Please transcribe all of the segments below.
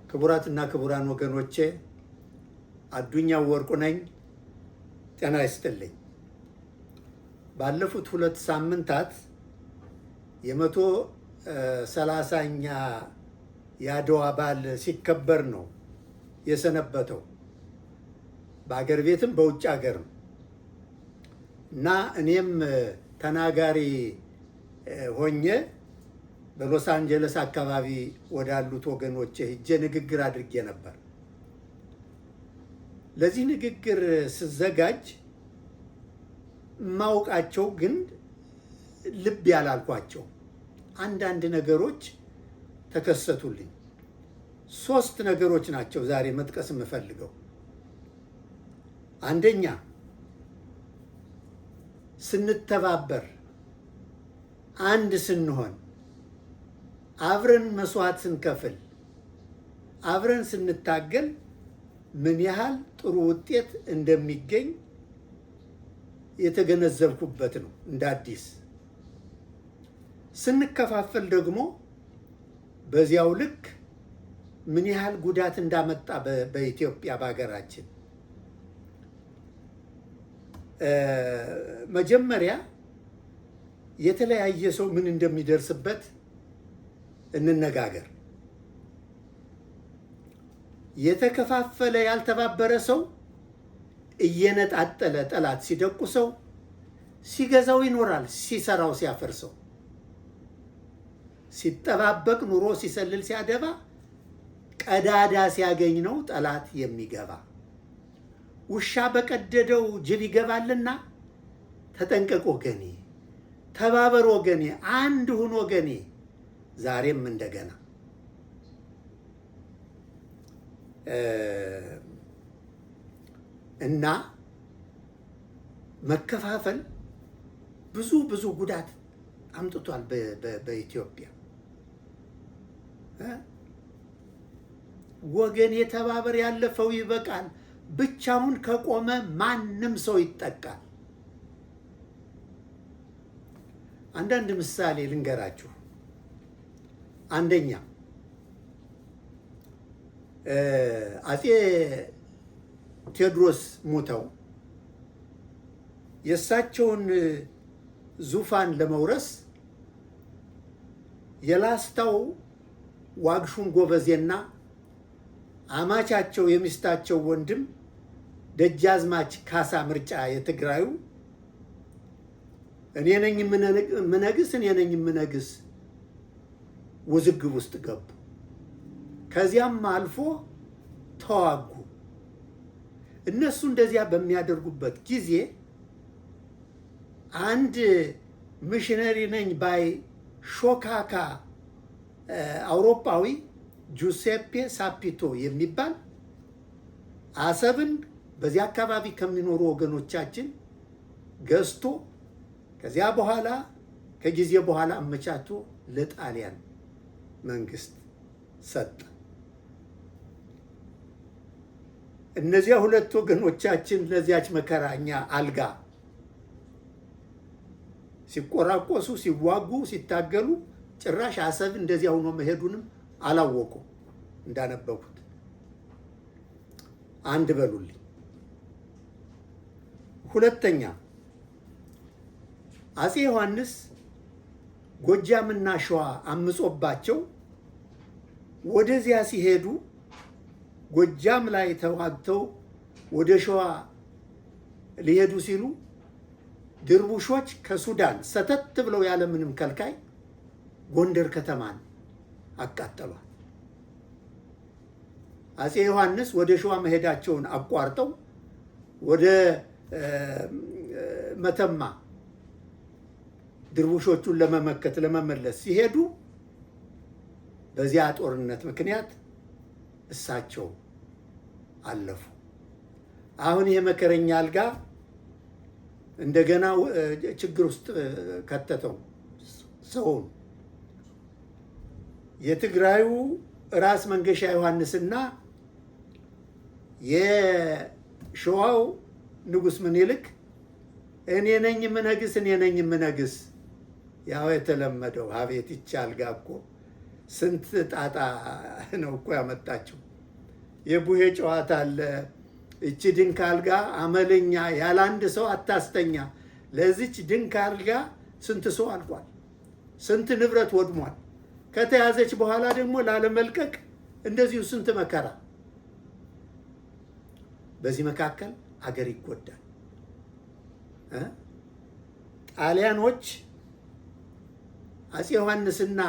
ክቡራትና ክቡራን ወገኖቼ አዱኛው ወርቁ ነኝ። ጤና ይስጥልኝ። ባለፉት 2 ሳምንታት የ130ኛ የአድዋ በዓል ሲከበር ነው የሰነበተው በአገር ቤትም በውጭ ሀገርም እና እኔም ተናጋሪ ሆኜ በሎስ አንጀለስ አካባቢ ወዳሉት ወገኖቼ ሄጄ ንግግር አድርጌ ነበር። ለዚህ ንግግር ስዘጋጅ ማውቃቸው ግን ልብ ያላልኳቸው አንዳንድ ነገሮች ተከሰቱልኝ። 3 ነገሮች ናቸው ዛሬ መጥቀስ የምፈልገው። አንደኛ፣ ስንተባበር፣ አንድ ስንሆን፣ አብረን መስዋዕት ስንከፍል፣ አብረን ስንታገል ምን ያህል ጥሩ ውጤት እንደሚገኝ የተገነዘብኩበት ነው። እንደ አዲስ ስንከፋፈል ደግሞ በዚያው ልክ ምን ያህል ጉዳት እንዳመጣ በኢትዮጵያ በሀገራችን። መጀመሪያ የተለያየ ሰው ምን እንደሚደርስበት እንነጋገር። የተከፋፈለ ያልተባበረ ሰው እየነጣጠለ ጠላት ሲደቁሰው ሲገዛው ይኖራል። ሲሰራው ሲያፈርሰው፣ ሲጠባበቅ ኑሮ ሲሰልል ሲያደባ ቀዳዳ ሲያገኝ ነው ጠላት የሚገባ። ውሻ በቀደደው ጅብ ይገባልና ተጠንቀቅ ወገኔ፣ ተባበር ወገኔ፣ አንድ ሁን ወገኔ። ዛሬም እንደገና እና መከፋፈል ብዙ ጉዳት አምጥቷል በኢትዮጵያ። ወገን የተባበር፣ ያለፈው ይበቃል። ብቻውን ከቆመ ማንም ሰው ይጠቃል። አንዳንድ ምሳሌ ልንገራችሁ። አንደኛ፣ አፄ ቴዎድሮስ ሞተው የእሳቸውን ዙፋን ለመውረስ የላስታው ዋግሹም ጎበዜና አማቻቸው የሚስታቸው ወንድም ደጃዝማች ካሳ ምርጫ የትግራዩ እኔ ነኝ የምነግስ ውዝግብ ውስጥ ገቡ። ከዚያም አልፎ ተዋጉ። እነሱ እንደዚያ በሚያደርጉበት ጊዜ አንድ ሚሽነሪ ነኝ ባይ ሾካካ አውሮፓዊ ጁሴፔ ሳፒቶ የሚባል አሰብን በዚያ አካባቢ ከሚኖሩ ወገኖቻችን ገዝቶ ከዚያ በኋላ ከጊዜ በኋላ አመቻቶ ለጣሊያን መንግስት ሰጠ። እነዚያ 2 ወገኖቻችን ለዚያች መከራኛ አልጋ ሲቆራቆሱ፣ ሲዋጉ፣ ሲታገሉ ጭራሽ አሰብ እንደዚያ ሆኖ መሄዱንም አላወቁም እንዳነበቡት። አንድ በሉልኝ። ሁለተኛ፣ አፄ ዮሐንስ ጎጃምና ሸዋ አምጾባቸው ወደዚያ ሲሄዱ ጎጃም ላይ ተዋግተው ወደ ሸዋ ሊሄዱ ሲሉ ድርቡሾች ከሱዳን ሰተት ብለው ያለምንም ከልካይ ጎንደር ከተማን አቃጠሏል። አፄ ዮሐንስ ወደ ሸዋ መሄዳቸውን አቋርጠው ወደ መተማ ድርቡሾቹን ለመመለስ ሲሄዱ በዚያ ጦርነት ምክንያት እሳቸው አለፉ። አሁን የመከረኛ አልጋ እንደገና ችግር ውስጥ ከተተው ሰውን። የትግራዩ ራስ መንገሻ ዮሐንስና የሸዋው ንጉሥ ምኒልክ እኔ ነኝ የምነግስ፣ ያው የተለመደው አቤት ይቻል ጋር እኮ ስንት ጣጣ ነው እኮ ያመጣችው። የቡሄ ጨዋታ አለ። እቺ ድንክ አልጋ አመለኛ ያለ አንድ ሰው አታስተኛ። ለዚች ድንክ አልጋ ስንት ሰው አልቋል፣ ስንት ንብረት ወድሟል። ከተያዘች በኋላ ደግሞ ላለመልቀቅ እንደዚሁ ስንት መከራ። በዚህ መካከል አገር ይጎዳል። ጣሊያኖች አፄ ዮሐንስና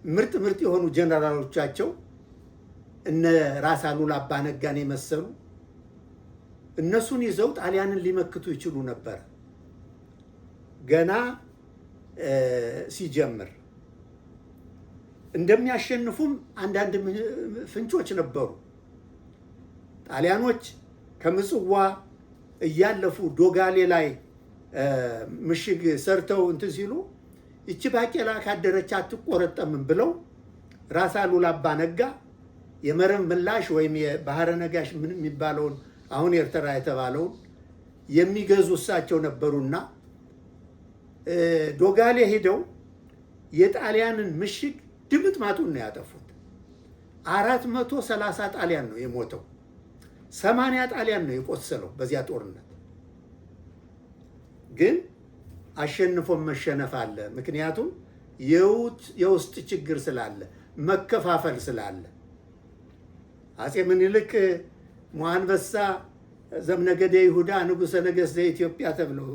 ምርጥ ምርጥ የሆኑ ጀነራሎቻቸው እነ ራስ አሉላ አባ ነጋን የመሰሉ እነሱን ይዘው ጣሊያንን ሊመክቱ ይችሉ ነበር። ገና ሲጀምር እንደሚያሸንፉም አንዳንድ ፍንጮች ነበሩ። ጣሊያኖች ከምጽዋ እያለፉ ዶጋሌ ላይ ምሽግ ሰርተው እንትን ሲሉ ይቺ ባቄላ ካደረች አትቆረጠምም ብለው ራስ አሉላ አባ ነጋ የመረብ ምላሽ ወይም የባህረ ነጋሽ ምን የሚባለውን አሁን ኤርትራ የተባለውን የሚገዙ እሳቸው ነበሩና ዶጋሌ ሄደው የጣሊያንን ምሽግ ድምጥ ማጡን ነው ያጠፉት። 430 ጣሊያን ነው የሞተው፣ 80 ጣሊያን ነው የቆሰለው በዚያ ጦርነት። ግን አሸንፎ መሸነፍ አለ። ምክንያቱም የውስጥ ችግር ስላለ፣ መከፋፈል ስላለ። አፄ ምኒልክ ሞአንበሳ ዘምነገደ ይሁዳ ንጉሠ ነገሥት ዘኢትዮጵያ ተብለው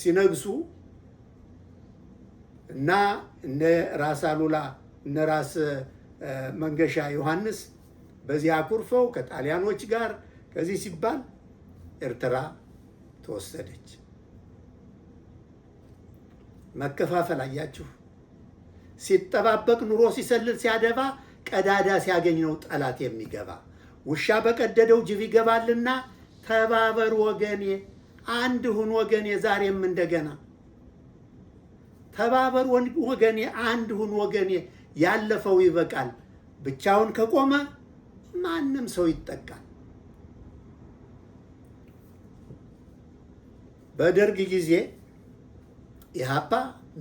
ሲነግሱ እና እነ ራስ አሉላ እነ ራስ መንገሻ ዮሐንስ በዚህ አኩርፈው ከጣሊያኖች ጋር ከዚህ ሲባል ኤርትራ ተወሰደች። መከፋፈል አያችሁ። ሲጠባበቅ ኑሮ ሲሰልል ሲያደባ ቀዳዳ ሲያገኝ ነው ጠላት የሚገባ። ውሻ በቀደደው ጅብ ይገባልና ተባበር ወገኔ፣ አንድ ሁን ወገኔ፣ ዛሬም እንደገና ተባበር ወገኔ፣ አንድ ሁን ወገኔ፣ ያለፈው ይበቃል። ብቻውን ከቆመ ማንም ሰው ይጠቃል። በደርግ ጊዜ ኢህአፓ፣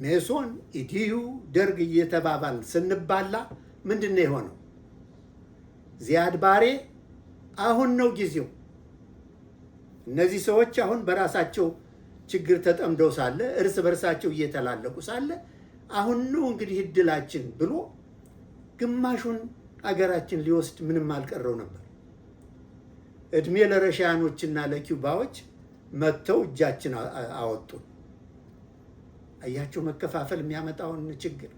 ሜሶን፣ ኢዲዩ፣ ደርግ እየተባባል ስንባላ ምንድን ነው የሆነው? ዚያድ ባሬ አሁን ነው ጊዜው። እነዚህ ሰዎች አሁን በራሳቸው ችግር ተጠምደው ሳለ እርስ በርሳቸው እየተላለቁ ሳለ አሁን ነው እንግዲህ እድላችን ብሎ ግማሹን አገራችን ሊወስድ ምንም አልቀረው ነበር። እድሜ ለረሻያኖችና ለኪውባዎች መጥተው እጃችን አወጡ። አያቸው መከፋፈል የሚያመጣውን ችግር።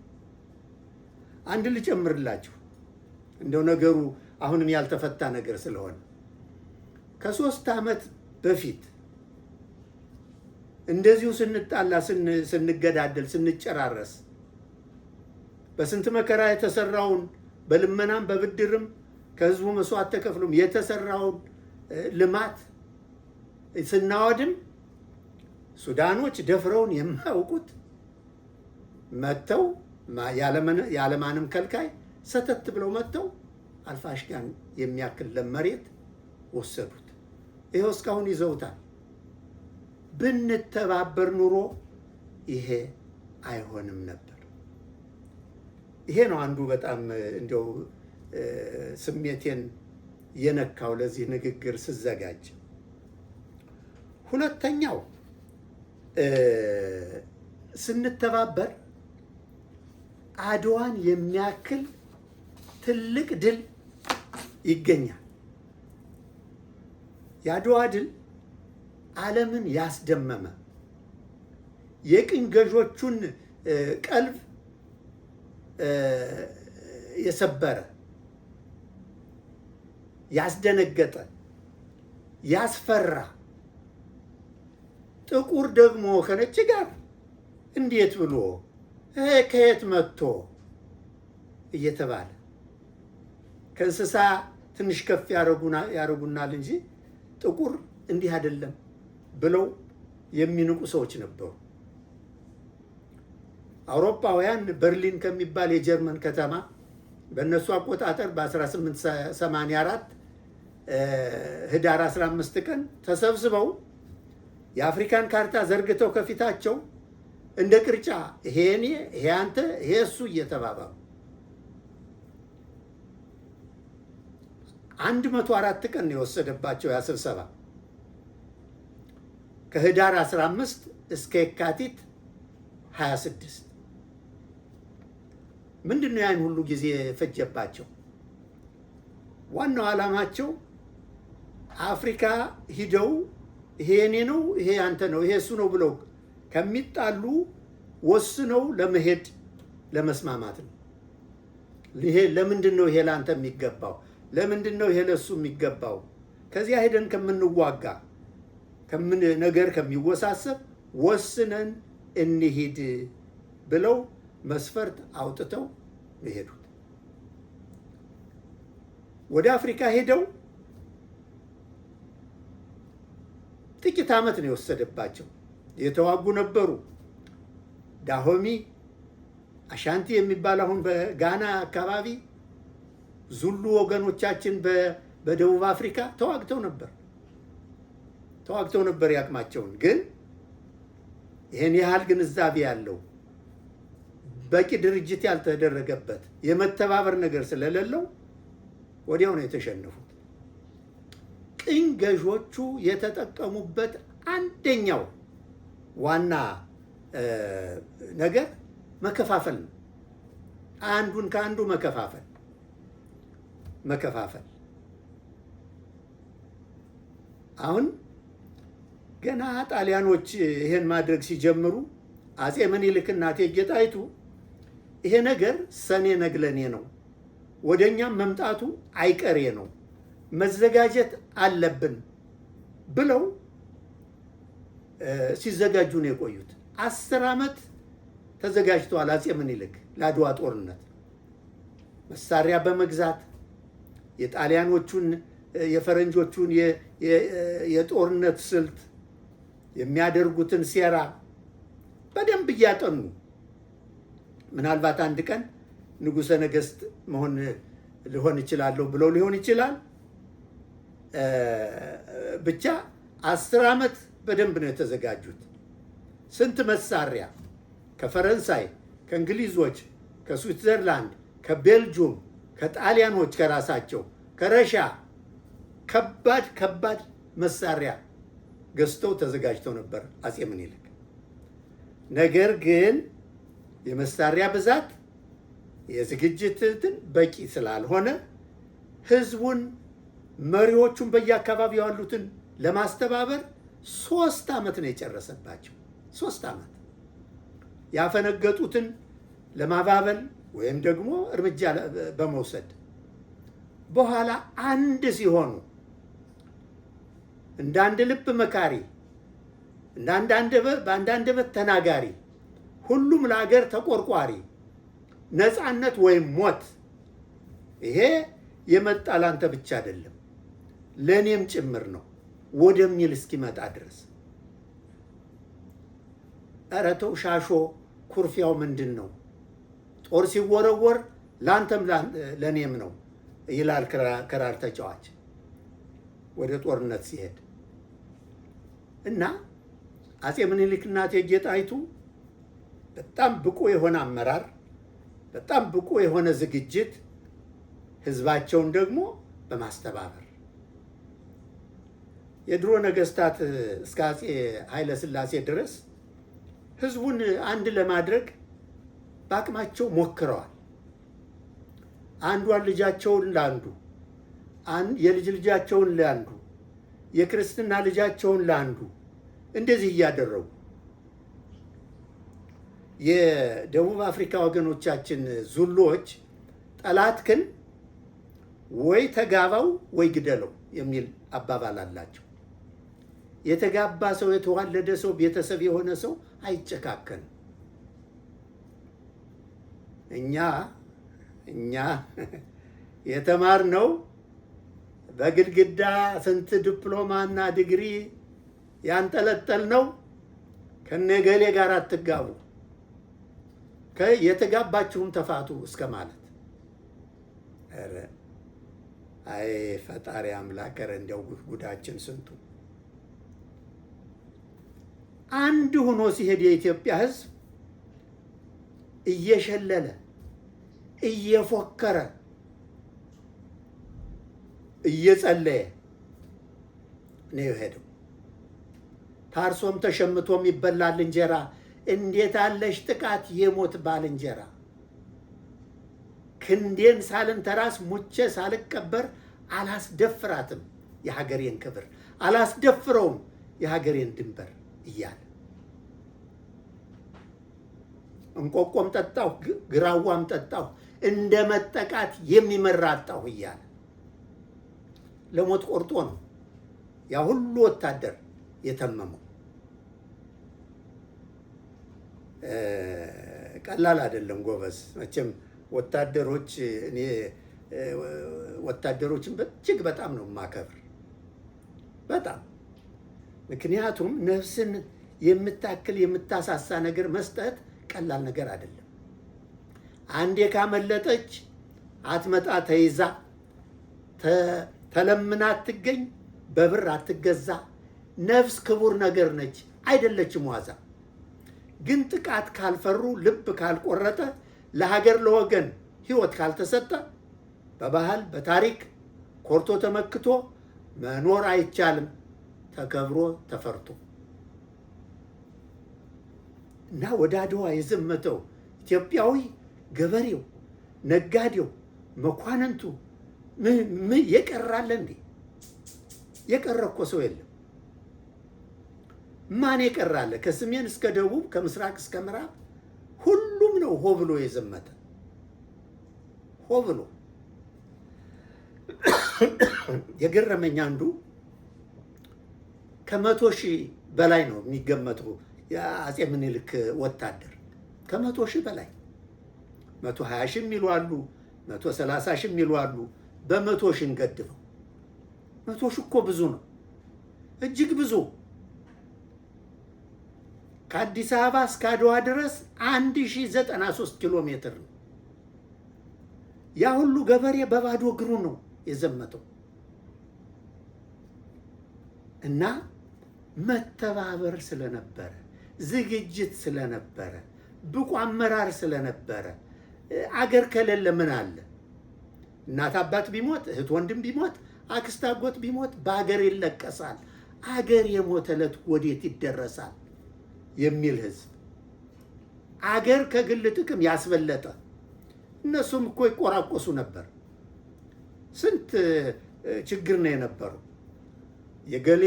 አንድ ልጨምርላችሁ እንደው ነገሩ አሁንም ያልተፈታ ነገር ስለሆነ ከ3 ዓመት በፊት እንደዚሁ ስንጣላ ስንገዳደል ስንጨራረስ በስንት መከራ የተሰራውን በልመናም በብድርም ከህዝቡ መስዋዕት ተከፍሎም የተሰራውን ልማት ስናወድም ሱዳኖች ደፍረውን የማያውቁት መጥተው ያለማንም ከልካይ ሰተት ብለው መጥተው አልፋሽጋን የሚያክል ለመሬት ወሰዱት። ይኸው እስካሁን ይዘውታል። ብንተባበር ኑሮ ይሄ አይሆንም ነበር። ይሄ ነው አንዱ በጣም እንደው ስሜቴን የነካው ለዚህ ንግግር ስዘጋጅ። ሁለተኛው ስንተባበር አድዋን የሚያክል ትልቅ ድል ይገኛል። የአድዋ ድል ዓለምን ያስደመመ የቅኝ ገዦቹን ቀልብ የሰበረ ያስደነገጠ ያስፈራ፣ ጥቁር ደግሞ ከነጭ ጋር እንዴት ብሎ ከየት መጥቶ እየተባለ ከእንስሳ ትንሽ ከፍ ያደርጉናል እንጂ ጥቁር እንዲህ አይደለም ብለው የሚንቁ ሰዎች ነበሩ። አውሮፓውያን በርሊን ከሚባል የጀርመን ከተማ በእነሱ አቆጣጠር በ1884 ህዳር 15 ቀን ተሰብስበው የአፍሪካን ካርታ ዘርግተው ከፊታቸው እንደ ቅርጫ ይሄ እኔ፣ ይሄ አንተ፣ ይሄ እሱ እየተባባሉ 104 ቀን ነው የወሰደባቸው ያ ስብሰባ ከህዳር 15 እስከ የካቲት 26 ምንድነው ያን ሁሉ ጊዜ ፈጀባቸው? ዋናው ዓላማቸው አፍሪካ ሂደው ይሄ የኔ ነው፣ ይሄ አንተ ነው፣ ይሄ እሱ ነው ብለው ከሚጣሉ ወስነው ለመሄድ ለመስማማት ነው። ይሄ ለምንድን ነው ይሄ ላንተ የሚገባው? ለምንድን ነው ይሄ ለሱ የሚገባው? ከዚያ ሄደን ከምንዋጋ ነገር ከሚወሳሰብ ወስነን እንሂድ ብለው መስፈርት አውጥተው ይሄዱት። ወደ አፍሪካ ሄደው ጥቂት ዓመት ነው የወሰደባቸው። የተዋጉ ነበሩ። ዳሆሚ አሻንቲ የሚባል አሁን በጋና አካባቢ ዙሉ ወገኖቻችን በደቡብ አፍሪካ ተዋግተው ነበር ያቅማቸውን። ግን ይሄን ያህል ግንዛቤ ያለው በቂ ድርጅት ያልተደረገበት የመተባበር ነገር ስለሌለው ወዲያው ነው የተሸነፉት። ቅኝ ገዦቹ የተጠቀሙበት አንደኛው ዋና ነገር መከፋፈል ነው። አንዱን ከአንዱ መከፋፈል። አሁን ገና ጣሊያኖች ይሄን ማድረግ ሲጀምሩ አጼ ምኒልክና እቴጌ ጣይቱ ይሄ ነገር ሰኔ ነግለኔ ነው፣ ወደኛም መምጣቱ አይቀሬ ነው፣ መዘጋጀት አለብን ብለው ሲዘጋጁ ነው የቆዩት። 10 ዓመት ተዘጋጅተዋል አጼ ምኒልክ ለአድዋ ጦርነት። መሳሪያ በመግዛት የጣሊያኖቹን የፈረንጆቹን የጦርነት ስልት የሚያደርጉትን ሴራ በደንብ እያጠኑ ምናልባት አንድ ቀን ንጉሠ ነገሥት ልሆን እችላለሁ ብለው ሊሆን ይችላል። ብቻ 10 ዓመት በደንብ ነው የተዘጋጁት። ስንት መሳሪያ ከፈረንሳይ፣ ከእንግሊዞች፣ ከስዊትዘርላንድ፣ ከቤልጅየም፣ ከጣሊያኖች ከራሳቸው ከረሻ ከባድ መሳሪያ ገዝተው ተዘጋጅተው ነበር አጼ ምኒልክ። ነገር ግን የመሳሪያ ብዛት የዝግጅትን በቂ ስላልሆነ ህዝቡን መሪዎቹን በየአካባቢው ያሉትን ለማስተባበር 3 ዓመት ነው የጨረሰባቸው። 3 ዓመት ያፈነገጡትን ለማባበል ወይም ደግሞ እርምጃ በመውሰድ በኋላ አንድ ሲሆኑ እንደ አንድ ልብ መካሪ፣ እንደ አንደበት ተናጋሪ፣ ሁሉም ለሀገር ተቆርቋሪ፣ ነፃነት ወይም ሞት ይሄ የመጣ ላንተ ብቻ አይደለም ለእኔም ጭምር ነው ወደሚል እስኪመጣ ድረስ ኧረ ተው ሻሾ ኩርፊያው ምንድን ነው? ጦር ሲወረወር ላንተም ለእኔም ነው ይላል ክራር ተጫዋች ወደ ጦርነት ሲሄድ። እና አጼ ምኒልክና እቴጌ ጣይቱ በጣም ብቁ የሆነ አመራር፣ በጣም ብቁ የሆነ ዝግጅት፣ ህዝባቸውን ደግሞ በማስተባበር የድሮ ነገስታት እስከ አጼ ኃይለ ሥላሴ ድረስ ህዝቡን አንድ ለማድረግ በአቅማቸው ሞክረዋል። አንዷን ልጃቸውን ለአንዱ፣ የልጅ ልጃቸውን ለአንዱ፣ የክርስትና ልጃቸውን ለአንዱ እንደዚህ እያደረጉ የደቡብ አፍሪካ ወገኖቻችን ዙሎች ጠላትክን ወይ ተጋባው ወይ ግደለው የሚል አባባል አላቸው። የተጋባ ሰው፣ የተዋለደ ሰው፣ ቤተሰብ የሆነ ሰው አይጨካከንም። እኛ የተማርነው በግድግዳ ስንት ዲፕሎማና ዲግሪ ያንጠለጠልነው ከነገሌ ጋር አትጋቡ፣ የተጋባችሁም ተፋቱ እስከ ማለት። ኧረ አይ ፈጣሪ አምላክ፣ ኧረ እንደው ጉዳችን ስንቱ። አንድ ሆኖ ሲሄድ የኢትዮጵያ ሕዝብ እየሸለለ እየፎከረ እየጸለየ ነው የሄደው። ታርሶም ተሸምቶም ይበላል እንጀራ። እንዴት አለሽ ጥቃት የሞት ባልንጀራ። ክንዴን ሳልንተራስ ሙቼ ሳልቀበር አላስደፍራትም የሀገሬን ክብር፣ አላስደፍረውም የሀገሬን ድንበር እያለ እንቆቆም ጠጣሁ ግራዋም ጠጣሁ እንደ መጠቃት የሚመራ አጣሁ እያለ ለሞት ቆርጦ ነው ያ ሁሉ ወታደር የተመመው። ቀላል አይደለም ጎበዝ። መቼም ወታደሮች እኔ ወታደሮችን እጅግ በጣም ነው የማከብር፣ በጣም ምክንያቱም ነፍስን የምታክል የምታሳሳ ነገር መስጠት ቀላል ነገር አይደለም። አንዴ ካመለጠች አትመጣ ተይዛ፣ ተለምና አትገኝ፣ በብር አትገዛ። ነፍስ ክቡር ነገር ነች፣ አይደለችም ዋዛ። ግን ጥቃት ካልፈሩ፣ ልብ ካልቆረጠ፣ ለሀገር ለወገን ሕይወት ካልተሰጠ በባህል በታሪክ ኮርቶ ተመክቶ መኖር አይቻልም ተከብሮ ተፈርቶ። እና ወደ አድዋ የዘመተው ኢትዮጵያዊ ገበሬው፣ ነጋዴው፣ መኳንንቱ ምን የቀራለ እንዴ? የቀረ እኮ ሰው የለም። ማን የቀራለ? ከሰሜን እስከ ደቡብ፣ ከምስራቅ እስከ ምዕራብ ሁሉም ነው ሆ ብሎ የዘመተ። ሆ ብሎ የገረመኝ አንዱ ከ100,000 በላይ ነው የሚገመተው የአፄ ምኒልክ ወታደር። ከ100,000 በላይ 120,000 የሚሉ አሉ፣ 130,000 የሚሉ አሉ። በ100,000 እንገድበው። 100,000 እኮ ብዙ ነው፣ እጅግ ብዙ። ከአዲስ አበባ እስከ አድዋ ድረስ 1093 ኪሎ ሜትር ነው። ያ ሁሉ ገበሬ በባዶ እግሩ ነው የዘመተው። እና መተባበር ስለነበረ፣ ዝግጅት ስለነበረ፣ ብቁ አመራር ስለነበረ፣ አገር ከሌለ ምን አለ? እናት አባት ቢሞት፣ እህት ወንድም ቢሞት፣ አክስት አጎት ቢሞት በአገር ይለቀሳል። አገር የሞተ ዕለት ወዴት ይደረሳል የሚል ህዝብ፣ አገር ከግል ጥቅም ያስበለጠ። እነሱም እኮ ይቆራቆሱ ነበር። ስንት ችግር ነው የነበረው። የገሌ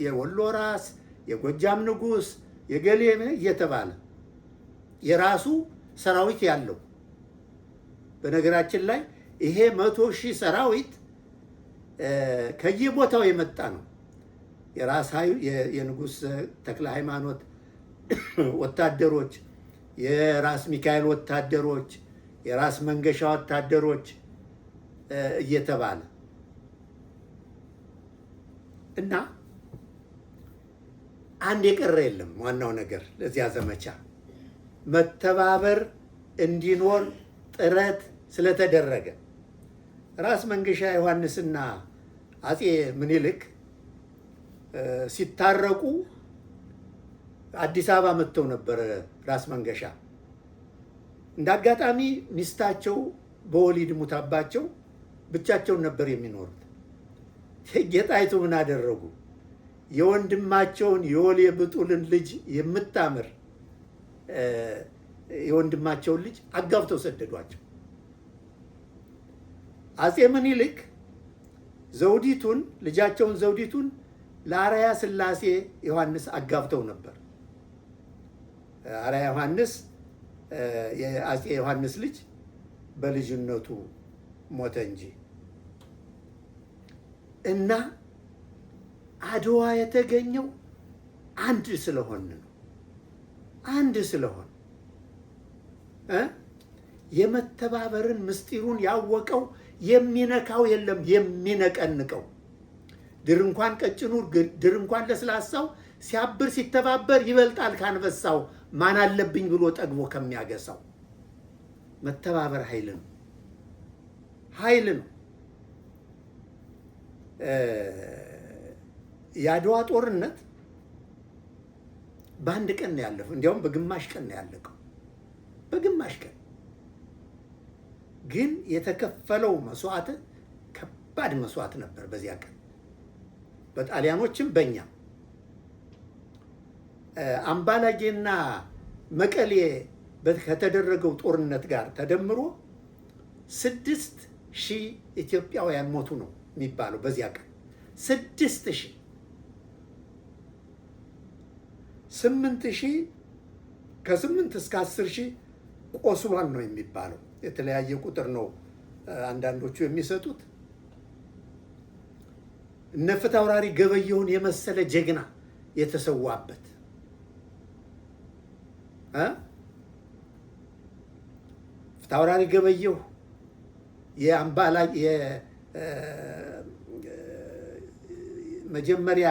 የወሎ ራስ፣ የጎጃም ንጉስ፣ የገሌ እየተባለ የራሱ ሰራዊት ያለው። በነገራችን ላይ ይሄ 100,000 ሰራዊት ከየቦታው የመጣ ነው። የራስ የንጉስ ተክለ ሃይማኖት ወታደሮች፣ የራስ ሚካኤል ወታደሮች፣ የራስ መንገሻ ወታደሮች እየተባለ እና አንድ የቀረ የለም። ዋናው ነገር ለዚያ ዘመቻ መተባበር እንዲኖር ጥረት ስለተደረገ ራስ መንገሻ ዮሐንስና አፄ ምኒልክ ሲታረቁ አዲስ አበባ መጥተው ነበር። ራስ መንገሻ እንዳጋጣሚ ሚስታቸው በወሊድ ሙታባቸው ብቻቸውን ነበር የሚኖሩት። እቴጌ ጣይቱ ምን አደረጉ? የወንድማቸውን የወሌ ብጡልን ልጅ የምታምር የወንድማቸውን ልጅ አጋብተው ሰደዷቸው። አፄ ምኒልክ ዘውዲቱን ልጃቸውን ዘውዲቱን ለአርአያ ሥላሴ ዮሐንስ አጋብተው ነበር። አርአያ ዮሐንስ የአፄ ዮሐንስ ልጅ በልጅነቱ ሞተ እንጂ። እና አድዋ የተገኘው አንድ ስለሆን ነው። አንድ ስለሆን የመተባበርን ምስጢሩን ያወቀው የሚነካው የለም የሚነቀንቀው። ድር እንኳን ቀጭኑ ድር እንኳን ለስላሳው ሲያብር ሲተባበር ይበልጣል ካንበሳው። ማን አለብኝ ብሎ ጠግቦ ከሚያገሳው። መተባበር ኃይል ነው፣ ኃይል ነው። የአድዋ ጦርነት በአንድ ቀን ነው ያለፈው። እንዲያውም በግማሽ ቀን ነው ያለቀው፣ በግማሽ ቀን። ግን የተከፈለው መስዋዕት ከባድ መስዋዕት ነበር በዚያ ቀን በጣሊያኖችም በእኛም። አምባላጌና መቀሌ ከተደረገው ጦርነት ጋር ተደምሮ 6,000 ኢትዮጵያውያን ሞቱ ነው የሚባለው በዚያ ቀን 6,000። 8,000 ከ8 እስከ 10,000 ቆስሏል ነው የሚባለው። የተለያየ ቁጥር ነው አንዳንዶቹ የሚሰጡት። እነ ፊታውራሪ ገበየሁን የመሰለ ጀግና የተሰዋበት ፊታውራሪ ገበየሁ መጀመሪያ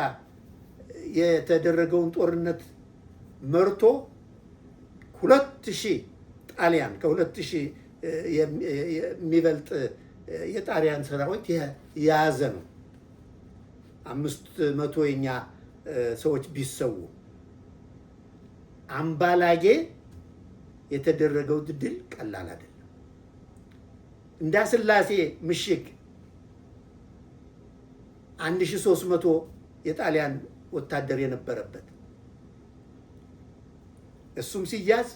የተደረገውን ጦርነት መርቶ 2,000 ጣሊያን ከ2,000 የሚበልጥ የጣሊያን ሰራዊት የያዘ ነው። 500 የኛ ሰዎች ቢሰዉ አምባላጌ የተደረገው ድል ቀላል አይደለም። እንዳስላሴ ምሽግ 1,300 የጣሊያን ወታደር የነበረበት እሱም ሲያዝ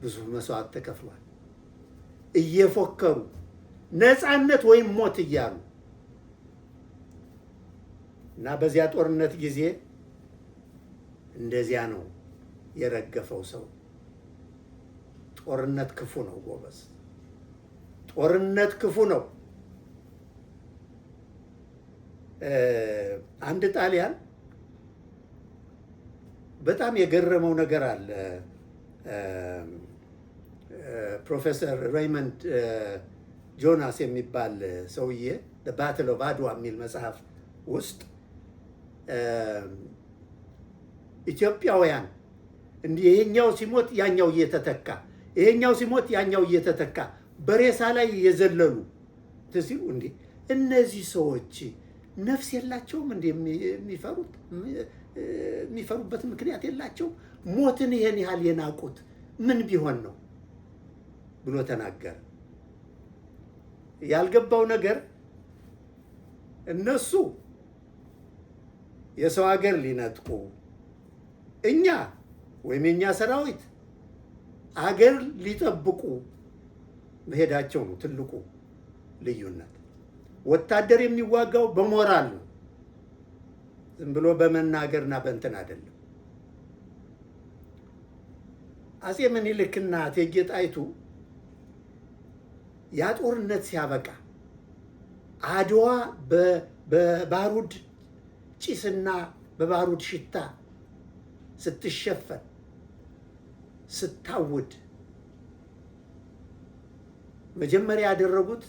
ብዙ መስዋዕት ተከፍሏል። እየፎከሩ ነፃነት ወይም ሞት እያሉ እና በዚያ ጦርነት ጊዜ እንደዚያ ነው የረገፈው ሰው። ጦርነት ክፉ ነው ጎበዝ፣ ጦርነት ክፉ ነው። አንድ ጣሊያን በጣም የገረመው ነገር አለ። ፕሮፌሰር ሬይመንድ ጆናስ የሚባል ሰውዬ ባትል ኦፍ አድዋ የሚል መጽሐፍ ውስጥ ኢትዮጵያውያን እንዲህ ይሄኛው ሲሞት ያኛው እየተተካ ይሄኛው ሲሞት ያኛው እየተተካ በሬሳ ላይ የዘለሉ ሲሉ እንዴ እነዚህ ሰዎች ነፍስ የላቸውም እንዴ? የሚፈሩበት ምክንያት የላቸውም? ሞትን ይሄን ያህል የናቁት ምን ቢሆን ነው ብሎ ተናገረ። ያልገባው ነገር እነሱ የሰው ሀገር ሊነጥቁ እኛ ወይም የኛ ሰራዊት ሀገር ሊጠብቁ መሄዳቸው ነው ትልቁ ልዩነት። ወታደር የሚዋጋው በሞራል ነው፣ ዝም ብሎ በመናገርና በእንትን አይደለም። አፄ ምኒልክና እቴጌ ጣይቱ ያ ጦርነት ሲያበቃ አድዋ በባሩድ ጭስና በባሩድ ሽታ ስትሸፈን ስታውድ መጀመሪያ ያደረጉት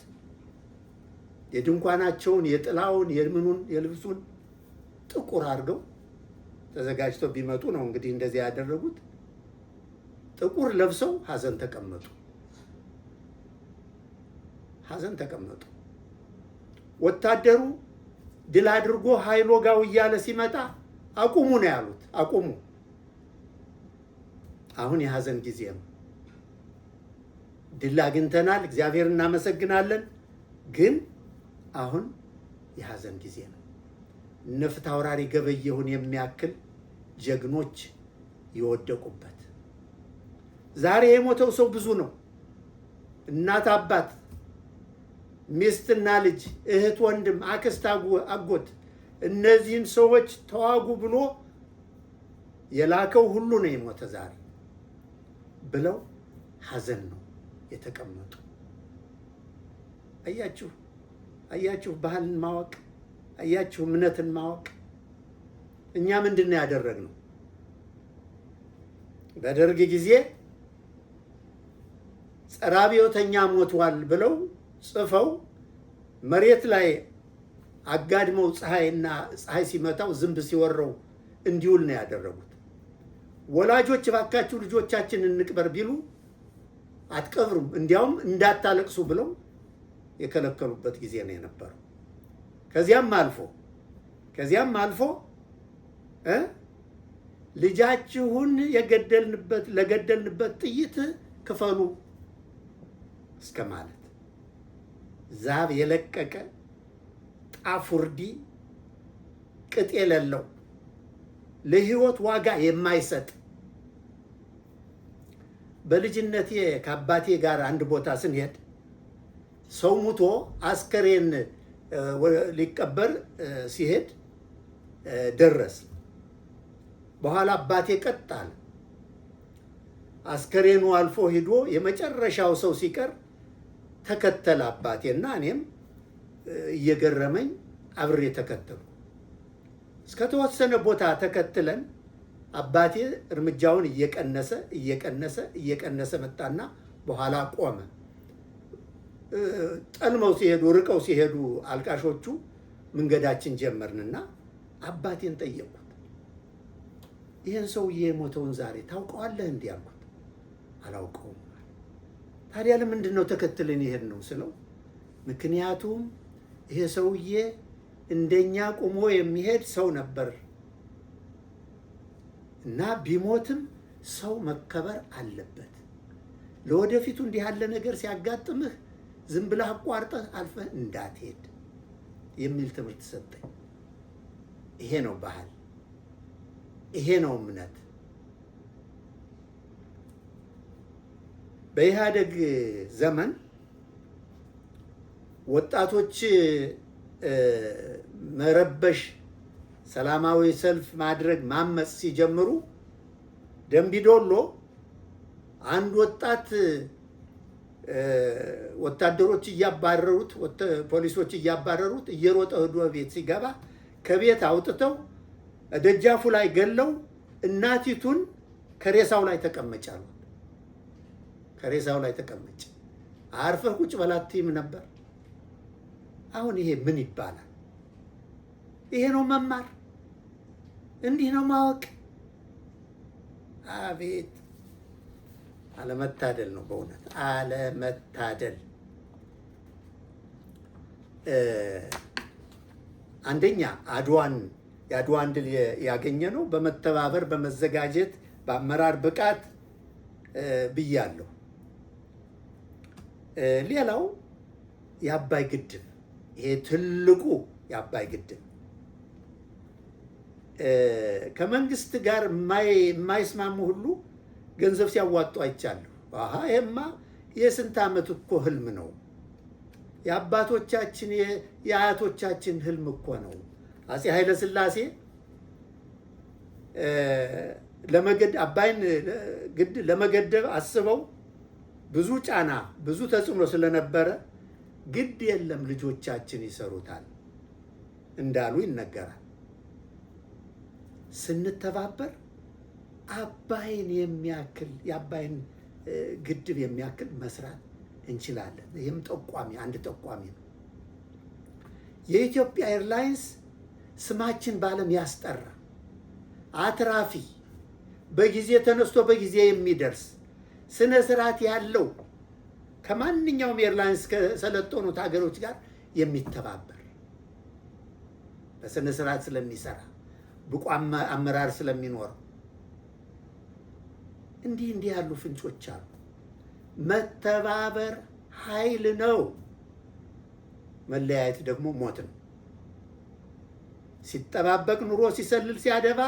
የድንኳናቸውን የጥላውን የምኑን የልብሱን ጥቁር አድርገው ተዘጋጅተው ቢመጡ ነው እንግዲህ እንደዚህ ያደረጉት። ጥቁር ለብሰው ሀዘን ተቀመጡ። ሀዘን ተቀመጡ። ወታደሩ ድል አድርጎ ኃይሎ ጋው እያለ ሲመጣ አቁሙ ነው ያሉት። አቁሙ፣ አሁን የሀዘን ጊዜ ነው። ድል አግኝተናል፣ እግዚአብሔር እናመሰግናለን፣ ግን አሁን የሀዘን ጊዜ ነው። እነ ፊታውራሪ ገበየሁን የሚያክል ጀግኖች የወደቁበት። ዛሬ የሞተው ሰው ብዙ ነው። እናት፣ አባት፣ ሚስትና ልጅ፣ እህት፣ ወንድም፣ አክስት፣ አጎት እነዚህን ሰዎች ተዋጉ ብሎ የላከው ሁሉ ነው የሞተ ዛሬ ብለው ሀዘን ነው የተቀመጡ። አያችሁ አያችሁ፣ ባህልን ማወቅ አያችሁ፣ እምነትን ማወቅ። እኛ ምንድን ነው ያደረግነው? በደርግ ጊዜ ጸረ አብዮተኛ ሞቷል ብለው ጽፈው መሬት ላይ አጋድመው ፀሐይ ሲመታው ዝንብ ሲወረው እንዲውል ነው ያደረጉት። ወላጆች እባካችሁ ልጆቻችን እንቅበር ቢሉ አትቀብሩም፣ እንዲያውም እንዳታለቅሱ ብለው የከለከሉበት ጊዜ ነው የነበረው። ከዚያም አልፎ ልጃችሁን ለገደልንበት ጥይት ክፈሉ እስከ ማለት ዛብ የለቀቀ ጣፉርዲ ቅጥ የሌለው ለህይወት ዋጋ የማይሰጥ በልጅነቴ ከአባቴ ጋር አንድ ቦታ ስንሄድ ሰው ሙቶ አስከሬን ሊቀበር ሲሄድ ደረስ። በኋላ አባቴ ቀጣል አስከሬኑ አልፎ ሄዶ የመጨረሻው ሰው ሲቀር ተከተለ አባቴና እኔም እየገረመኝ አብሬ ተከተሉ። እስከተወሰነ ቦታ ተከትለን አባቴ እርምጃውን እየቀነሰ መጣና በኋላ ቆመ። ጠልመው ሲሄዱ ርቀው ሲሄዱ አልቃሾቹ መንገዳችን ጀመርንና አባቴን ጠየቁት። ይህን ሰውዬ የሞተውን ዛሬ ታውቀዋለህ እንዲህ አልኩት። አላውቀውም። ታዲያ ለምንድን ነው ተከትለን ይሄድ ነው ስለው፣ ምክንያቱም ይሄ ሰውዬ እንደኛ ቁሞ የሚሄድ ሰው ነበር እና ቢሞትም ሰው መከበር አለበት። ለወደፊቱ እንዲህ ያለ ነገር ሲያጋጥምህ ዝም ብለህ አቋርጠህ አልፈህ እንዳትሄድ የሚል ትምህርት ሰጠኝ። ይሄ ነው ባህል፣ ይሄ ነው እምነት። በኢህአደግ ዘመን ወጣቶች መረበሽ፣ ሰላማዊ ሰልፍ ማድረግ፣ ማመጽ ሲጀምሩ ደምቢዶሎ አንድ ወጣት ወታደሮች እያባረሩት ፖሊሶች እያባረሩት እየሮጠ ሄዶ ቤት ሲገባ ከቤት አውጥተው ደጃፉ ላይ ገለው እናቲቱን ከሬሳው ላይ ተቀመጫሉ። ከሬሳው ላይ ተቀመጭ አርፈህ ቁጭ በላትም ነበር። አሁን ይሄ ምን ይባላል? ይሄ ነው መማር? እንዲህ ነው ማወቅ? አቤት አለመታደል ነው በእውነት አለመታደል። አንደኛ የአድዋን ድል ያገኘ ነው በመተባበር በመዘጋጀት በአመራር ብቃት ብያለሁ። ሌላው የአባይ ግድብ፣ ይሄ ትልቁ የአባይ ግድብ ከመንግስት ጋር የማይስማሙ ሁሉ ገንዘብ ሲያዋጡ አይቻለሁ። ይሄማ የስንት ዓመት እኮ ህልም ነው፣ የአባቶቻችን የአያቶቻችን ህልም እኮ ነው። አፄ ኃይለ ሥላሴ አባይን ግድብ ለመገደብ አስበው ብዙ ጫና ብዙ ተጽዕኖ ስለነበረ ግድ የለም ልጆቻችን ይሰሩታል እንዳሉ ይነገራል። ስንተባበር አባይን የአባይን ግድብ የሚያክል መስራት እንችላለን። ይህም አንድ ጠቋሚ ነው። የኢትዮጵያ ኤርላይንስ ስማችን በዓለም ያስጠራ አትራፊ፣ በጊዜ ተነስቶ በጊዜ የሚደርስ ስነ ስርዓት ያለው ከማንኛውም ኤርላይንስ ከሰለጠኑት ሀገሮች ጋር የሚተባበር በስነ ስርዓት ስለሚሰራ ብቁ አመራር ስለሚኖረው እንዲህ ያሉ ፍንጮች አሉ። መተባበር ኃይል ነው። መለያየት ደግሞ ሞት ነው። ሲጠባበቅ ኑሮ ሲሰልል ሲያደባ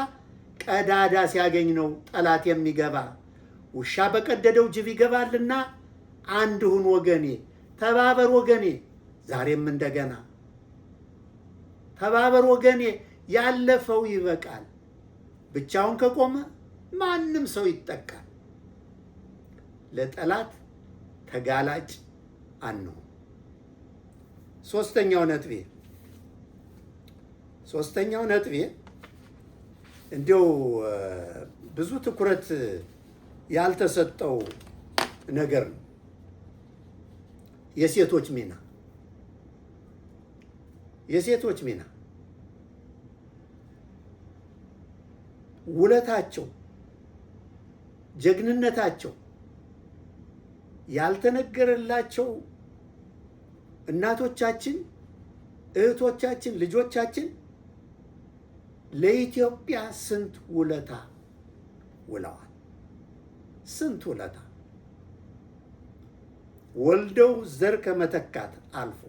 ቀዳዳ ሲያገኝ ነው ጠላት የሚገባ። ውሻ በቀደደው ጅብ ይገባልና አንድ ሁን ወገኔ፣ ተባበር ወገኔ፣ ዛሬም እንደገና ተባበር ወገኔ። ያለፈው ይበቃል። ብቻውን ከቆመ ማንም ሰው ይጠቃል። ለጠላት ተጋላጭ አንሁን። ሶስተኛው ነጥቤ እንዲያው ብዙ ትኩረት ያልተሰጠው ነገር ነው። የሴቶች ሚና ውለታቸው፣ ጀግንነታቸው ያልተነገረላቸው እናቶቻችን፣ እህቶቻችን፣ ልጆቻችን ለኢትዮጵያ ስንት ውለታ ውለዋል። ስንት ውለታ ወልደው ዘር ከመተካት አልፎ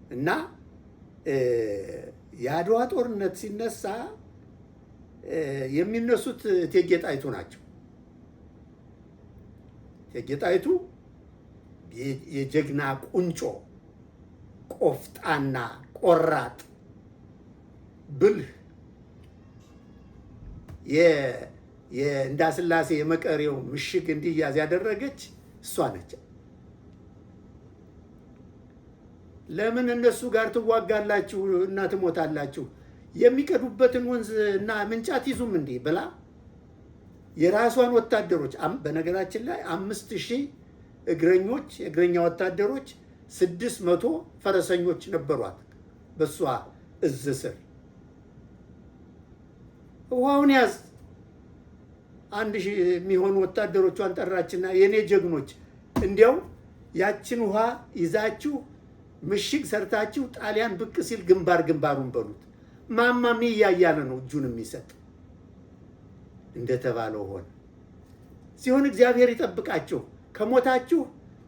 እና የአድዋ ጦርነት ሲነሳ የሚነሱት እቴጌ ጣይቱ ናቸው። እቴጌ ጣይቱ የጀግና ቁንጮ፣ ቆፍጣና፣ ቆራጥ፣ ብልህ የእንዳስላሴ የመቀሬው ምሽግ እንዲያዝ ያደረገች እሷ ነች። ለምን እነሱ ጋር ትዋጋላችሁ እና ትሞታላችሁ? የሚቀዱበትን ወንዝ እና ምንጫት ይዙም እንዴ ብላ የራሷን ወታደሮች በነገራችን ላይ 5000 እግረኞች የእግረኛ ወታደሮች 600 ፈረሰኞች ነበሯት በሷ እዝ ስር። ውሃውን ያዝ 1000 የሚሆኑ ወታደሮቿን ጠራችና የኔ ጀግኖች እንዲያው ያችን ውሃ ይዛችሁ ምሽግ ሰርታችሁ ጣሊያን ብቅ ሲል ግንባር ግንባሩን በሉት። ማማሚ እያያለ ነው እጁን የሚሰጥ። እንደተባለው ሆነ። ሲሆን እግዚአብሔር ይጠብቃችሁ፣ ከሞታችሁ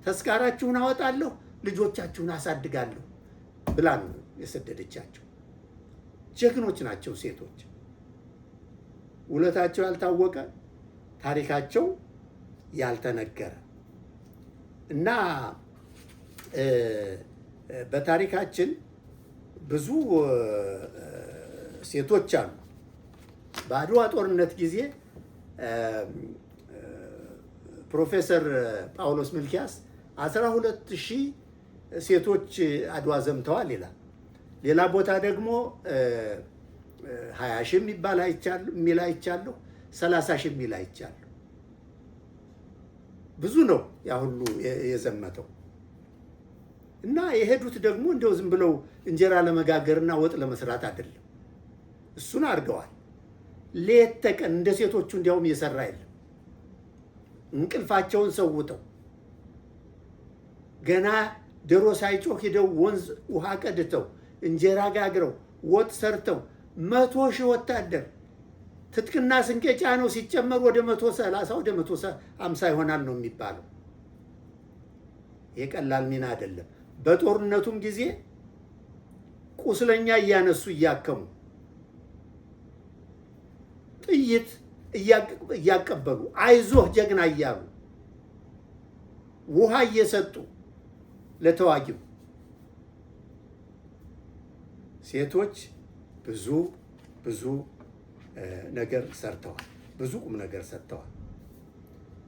ተስካራችሁን አወጣለሁ፣ ልጆቻችሁን አሳድጋለሁ ብላ ነው የሰደደቻቸው። ጀግኖች ናቸው ሴቶች። ውለታቸው ያልታወቀ ታሪካቸው ያልተነገረ እና በታሪካችን ብዙ ሴቶች አሉ። በአድዋ ጦርነት ጊዜ ፕሮፌሰር ጳውሎስ ሚልኪያስ 12000 ሴቶች አድዋ ዘምተዋል ይላል። ሌላ ቦታ ደግሞ 20,000 የሚል አይቻለሁ፣ 30,000 የሚል አይቻለሁ። ብዙ ነው ያ ሁሉ የዘመተው። እና የሄዱት ደግሞ እንደው ዝም ብለው እንጀራ ለመጋገርና ወጥ ለመስራት አይደለም። እሱን አድርገዋል። ሌት ተቀን እንደ ሴቶቹ እንዲያውም እየሰራ የለም። እንቅልፋቸውን ሰውተው ገና ዶሮ ሳይጮህ ሂደው ወንዝ ውሃ ቀድተው እንጀራ ጋግረው ወጥ ሰርተው 100,000 ወታደር ትጥቅና ስንቄ ጫነው ሲጨመር ወደ 130 ወደ 150 ይሆናል ነው የሚባለው። የቀላል ሚና አይደለም። በጦርነቱም ጊዜ ቁስለኛ እያነሱ እያከሙ ጥይት እያቀበሉ አይዞህ ጀግና እያሉ ውሃ እየሰጡ ለተዋጊው ሴቶች ብዙ ነገር ሰርተዋል። ብዙ ቁም ነገር ሰጥተዋል።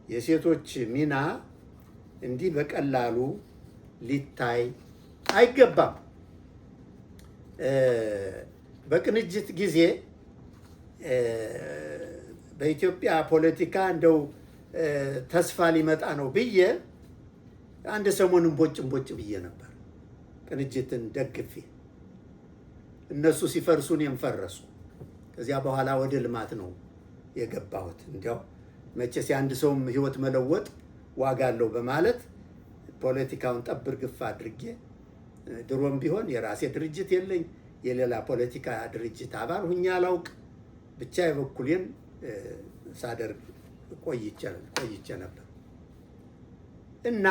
የሴቶች ሚና እንዲህ በቀላሉ ሊታይ አይገባም። በቅንጅት ጊዜ በኢትዮጵያ ፖለቲካ እንደው ተስፋ ሊመጣ ነው ብዬ አንድ ሰሞኑን ቦጭ ብዬ ነበር። ቅንጅትን ደግፌ እነሱ ሲፈርሱ እኔም ፈረሱ። ከዚያ በኋላ ወደ ልማት ነው የገባሁት። እንዲያው መቼስ የአንድ ሰውም ህይወት መለወጥ ዋጋ አለው በማለት ፖለቲካውን ጠብር ግፋ አድርጌ ድሮም ቢሆን የራሴ ድርጅት የለኝ፣ የሌላ ፖለቲካ ድርጅት አባል ሁኜ አላውቅ። ብቻ የበኩሌን ሳደርግ ቆይቼ ነበር እና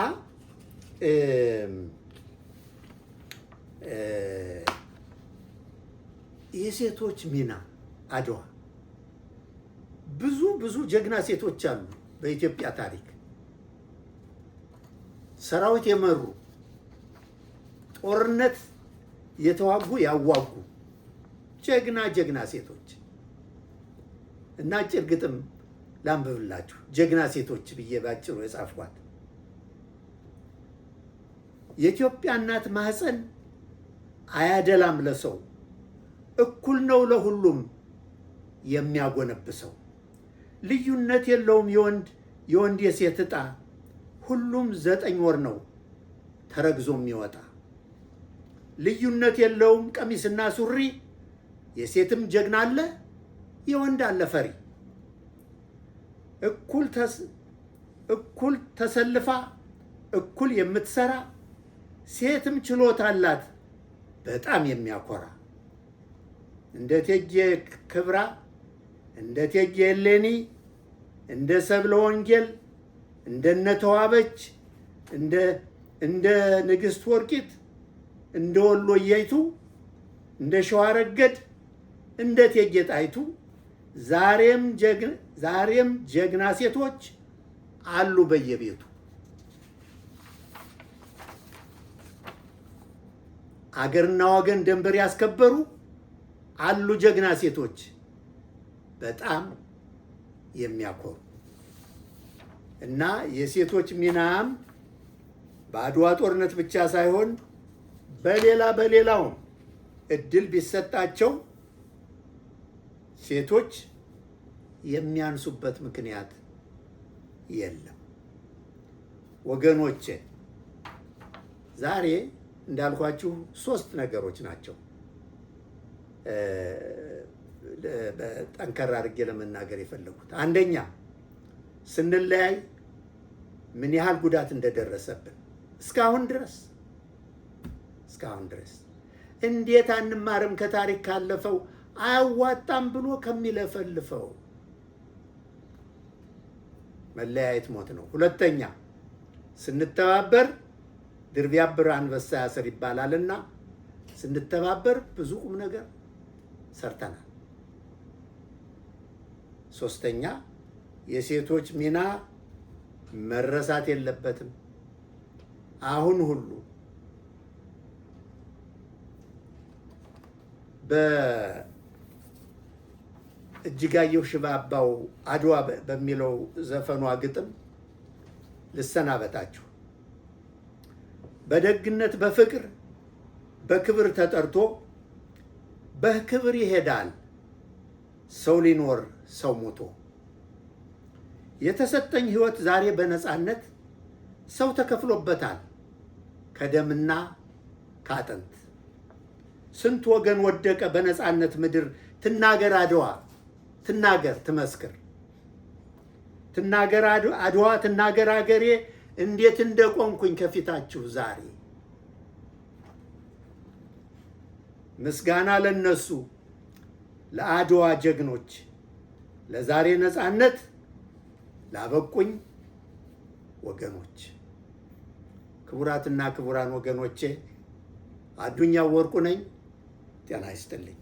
የሴቶች ሚና አድዋ ብዙ ጀግና ሴቶች አሉ በኢትዮጵያ ታሪክ። ሰራዊት የመሩ ጦርነት የተዋጉ ያዋጉ ጀግና ሴቶች እና አጭር ግጥም ላንብብላችሁ። ጀግና ሴቶች ብዬ ባጭሩ የጻፍኳት። የኢትዮጵያ እናት ማህፀን አያደላም ለሰው፣ እኩል ነው ለሁሉም የሚያጎነብሰው። ልዩነት የለውም የወንድ የሴት ዕጣ፣ ሁሉም 9 ወር ነው ተረግዞ የሚወጣ። ልዩነት የለውም ቀሚስና ሱሪ፣ የሴትም ጀግና አለ የወንድ አለ ፈሪ። እኩል ተሰልፋ እኩል የምትሰራ፣ ሴትም ችሎታ አላት በጣም የሚያኮራ። እንደ እቴጌ ክብራ፣ እንደ እቴጌ እሌኒ፣ እንደ ሰብለ ወንጌል፣ እንደነ ተዋበች፣ እንደ ንግሥት ወርቂት እንደ ወሎዬይቱ፣ እንደ ሸዋረገድ፣ እንደ እቴጌ ጣይቱ ዛሬም ጀግና ሴቶች አሉ በየቤቱ። አገርና ወገን ደንበር ያስከበሩ አሉ ጀግና ሴቶች በጣም የሚያኮሩ እና የሴቶች ሚናም በአድዋ ጦርነት ብቻ ሳይሆን በሌላውም እድል ቢሰጣቸው ሴቶች የሚያንሱበት ምክንያት የለም። ወገኖቼ ዛሬ እንዳልኳችሁ 3 ነገሮች ናቸው ጠንከር አድርጌ ለመናገር የፈለጉት። አንደኛ ስንለያይ ምን ያህል ጉዳት እንደደረሰብን እስካሁን ድረስ እንዴት አንማርም ከታሪክ ካለፈው አያዋጣም ብሎ ከሚለፈልፈው መለያየት ሞት ነው። ሁለተኛ ስንተባበር ድር ቢያብር አንበሳ ያስር ይባላልና ስንተባበር ብዙ ቁም ነገር ሰርተናል። ሶስተኛ የሴቶች ሚና መረሳት የለበትም። አሁን ሁሉ በእጅጋየሁ ሽባባው አድዋ በሚለው ዘፈኗ ግጥም ልሰናበታችሁ። በደግነት በፍቅር በክብር ተጠርቶ በክብር ይሄዳል ሰው ሊኖር ሰው ሞቶ። የተሰጠኝ ሕይወት ዛሬ በነፃነት ሰው ተከፍሎበታል ከደምና ከአጥንት። ስንት ወገን ወደቀ በነፃነት ምድር። ትናገር አድዋ ትናገር ትመስክር። ትናገር አድዋ ትናገር አገሬ እንዴት እንደቆምኩኝ ከፊታችሁ ዛሬ። ምስጋና ለነሱ ለአድዋ ጀግኖች ለዛሬ ነፃነት ላበቁኝ ወገኖች። ክቡራትና ክቡራን ወገኖቼ አዱኛ ወርቁ ነኝ። ጤና ይስጥልኝ።